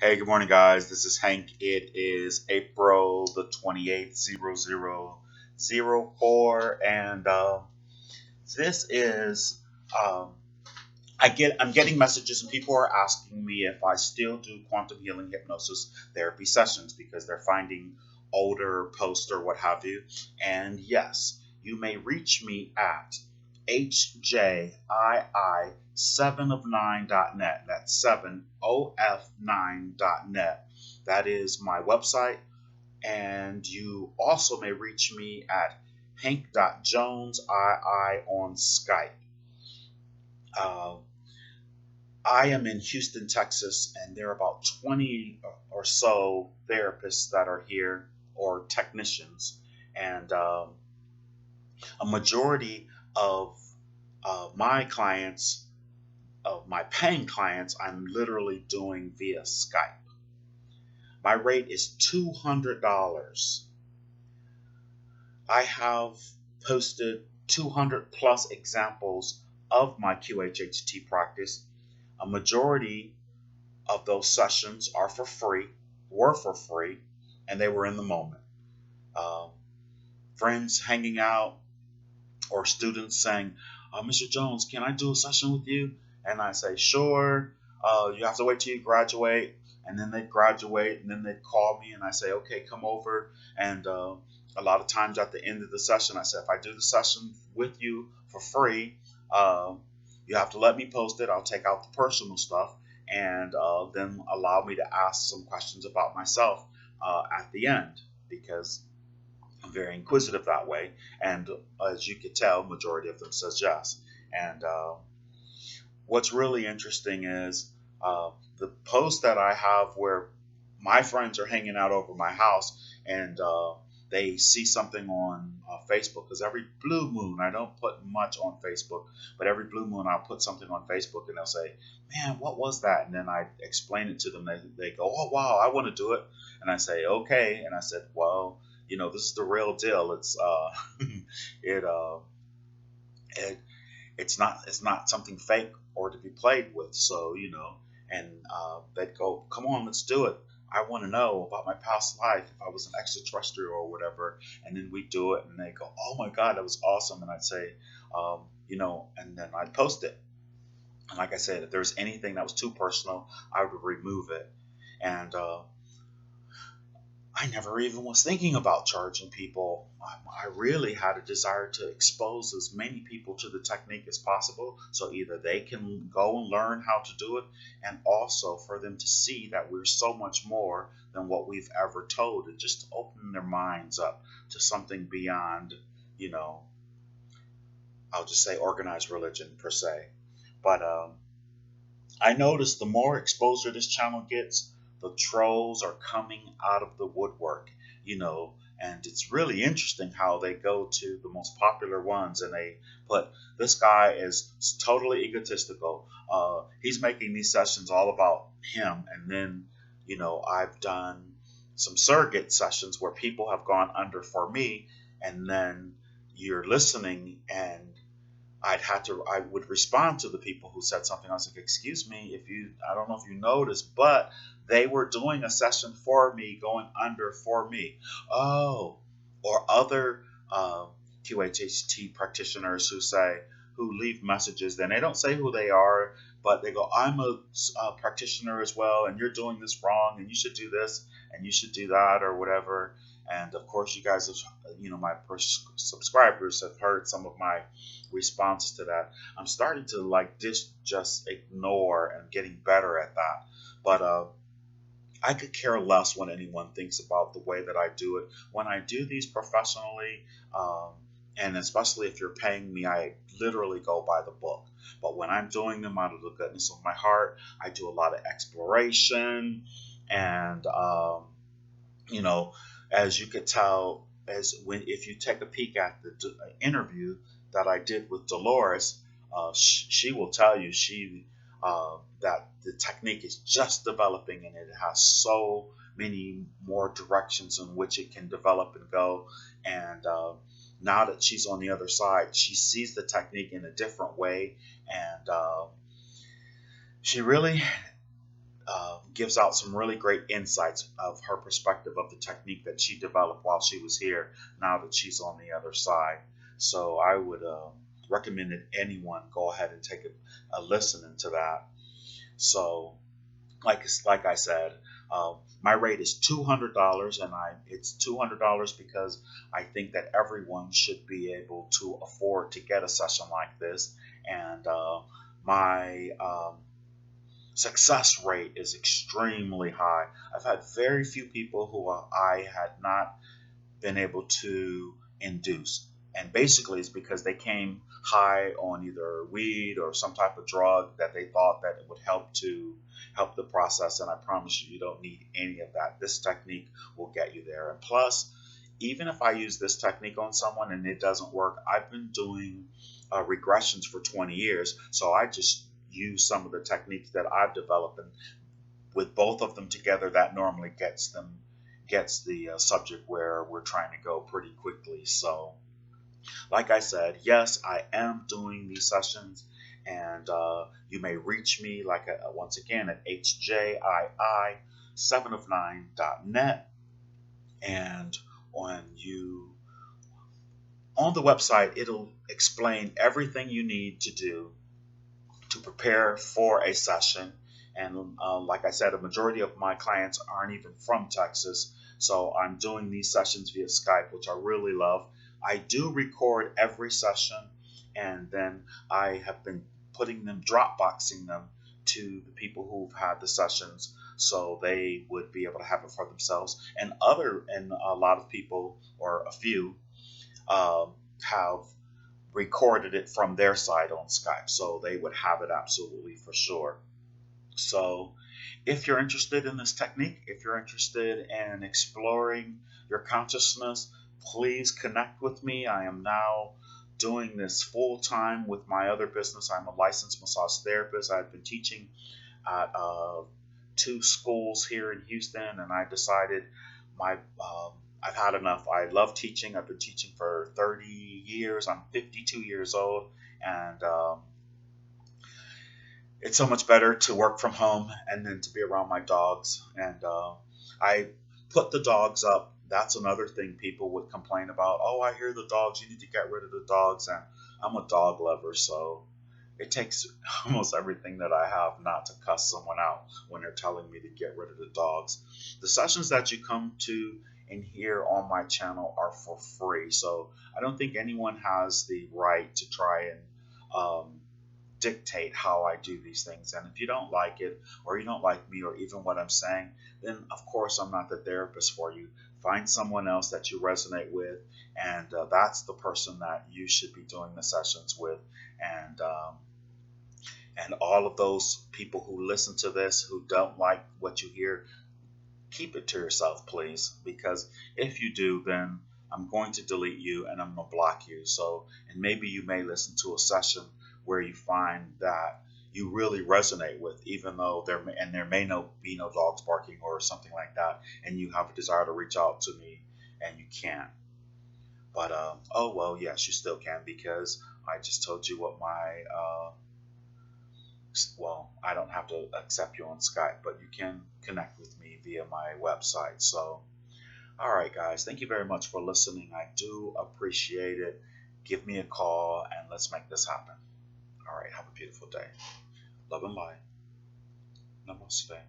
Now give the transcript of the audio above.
Hey, good morning, guys. This is Hank. It is April the 28th, 0004, and this is um, I'm getting messages and people are asking me if I still do quantum healing hypnosis therapy sessions because they're finding older posts or what have you. And yes, you may reach me at HJII7of9.net. That's 7OF9.net. That is my website. And you also may reach me at hank.jones.ii on Skype. Uh, I am in Houston, Texas, and there are about 20 or so therapists that are here or technicians. And a majority of my clients, of my paying clients, I'm literally doing via Skype. My rate is $200. I have posted 200 plus examples of my QHHT practice. A majority of those sessions were for free, and they were in the moment. Uh, Friends hanging out or students saying, Mr. Jones, can I do a session with you? And I say, sure. You have to wait till you graduate. And then they graduate, and then they call me, and I say, okay, come over. And a lot of times at the end of the session, I say, if I do the session with you for free, uh, you have to let me post it. I'll take out the personal stuff, and then allow me to ask some questions about myself at the end, because I'm very inquisitive that way, and as you could tell, majority of them says yes. And what's really interesting is the post that I have where my friends are hanging out over my house, and they see something on Facebook. Because every blue moon, I don't put much on Facebook, but every blue moon I'll put something on Facebook, and they'll say, "Man, what was that?" And then I explain it to them. They go, "Oh wow, I want to do it." And I say, "Okay." And I said, "Well, this is the real deal. It uh, it it's not something fake or to be played with. So and they'd go, come on, let's do it. I want to know about my past life, if I was an extraterrestrial or whatever. And then we do it, and they go, oh my god, that was awesome. And I'd say, and then I'd post it. And like I said, if there's anything that was too personal, I would remove it. And I never even was thinking about charging people. I really had a desire to expose as many people to the technique as possible, so either they can go and learn how to do it, and also for them to see that we're so much more than what we've ever told, and just to open their minds up to something beyond, you know, I'll just say organized religion per se. But I noticed the more exposure this channel gets, the trolls are coming out of the woodwork, and it's really interesting how they go to the most popular ones and they put, this guy is totally egotistical. He's making these sessions all about him. And then, I've done some surrogate sessions where people have gone under for me, and then you're listening, and I would respond to the people who said something. I was like, excuse me, I don't know if you noticed, but they were doing a session for me, going under for me. Oh, or other QHHT practitioners who leave messages, then they don't say who they are, but they go, I'm a practitioner as well, and you're doing this wrong, and you should do this, and you should do that, or whatever. And of course, you guys have, my subscribers have heard some of my responses to that. I'm starting to just ignore and getting better at that. But I could care less what anyone thinks about the way that I do it. When I do these professionally, and especially if you're paying me, I literally go by the book. But when I'm doing them out of the goodness of my heart, I do a lot of exploration. And, as you could tell, if you take a peek at the interview that I did with Dolores, she will tell you that the technique is just developing, and it has so many more directions in which it can develop and go. And now that she's on the other side, she sees the technique in a different way, and she really gives out some really great insights of her perspective of the technique that she developed while she was here, now that she's on the other side. So I would recommend that anyone go ahead and take a listen into that. So like I said, my rate is $200, and it's $200 because I think that everyone should be able to afford to get a session like this, and my success rate is extremely high. I've had very few people who I had not been able to induce. And basically, it's because they came high on either weed or some type of drug that they thought that it would help the process. And I promise you, you don't need any of that. This technique will get you there. And plus, even if I use this technique on someone and it doesn't work, I've been doing regressions for 20 years. So I just use some of the techniques that I've developed, and with both of them together, that normally gets the subject where we're trying to go pretty quickly. So like I said, yes, I am doing these sessions, and you may reach me once again at hjii7of9.net, and on the website it'll explain everything you need to do to prepare for a session. And like I said, a majority of my clients aren't even from Texas, so I'm doing these sessions via Skype, which I really love. I do record every session, and then I have been dropboxing them to the people who've had the sessions, so they would be able to have it for themselves. And a lot of people, or a few, have recorded it from their side on Skype, so they would have it absolutely for sure. So if you're interested in this technique, if you're interested in exploring your consciousness, please connect with me. I am now doing this full time with my other business. I'm a licensed massage therapist. I've been teaching at 2 schools here in Houston, and I decided I've had enough. I love teaching. I've been teaching for 30 years. I'm 52 years old, and it's so much better to work from home and then to be around my dogs. And I put the dogs up. That's another thing people would complain about. Oh, I hear the dogs. You need to get rid of the dogs. And I'm a dog lover, so it takes almost everything that I have not to cuss someone out when they're telling me to get rid of the dogs. The sessions that you come to and hear on my channel are for free, so I don't think anyone has the right to try and dictate how I do these things. And if you don't like it, or you don't like me, or even what I'm saying, then of course I'm not the therapist for you. Find someone else that you resonate with, and that's the person that you should be doing the sessions with. And all of those people who listen to this who don't like what you hear, keep it to yourself, please, because if you do, then I'm going to delete you and I'm going to block you. So, and maybe you may listen to a session where you find that you really resonate with, even though there may be no dogs barking or something like that, and you have a desire to reach out to me and you can't. But oh well, yes, you still can, because I just told you what my well, I don't have to accept you on Skype, but you can connect with me via my website. So, all right, guys, thank you very much for listening. I do appreciate it. Give me a call and let's make this happen. All right, have a beautiful day. Love and light. Namaste.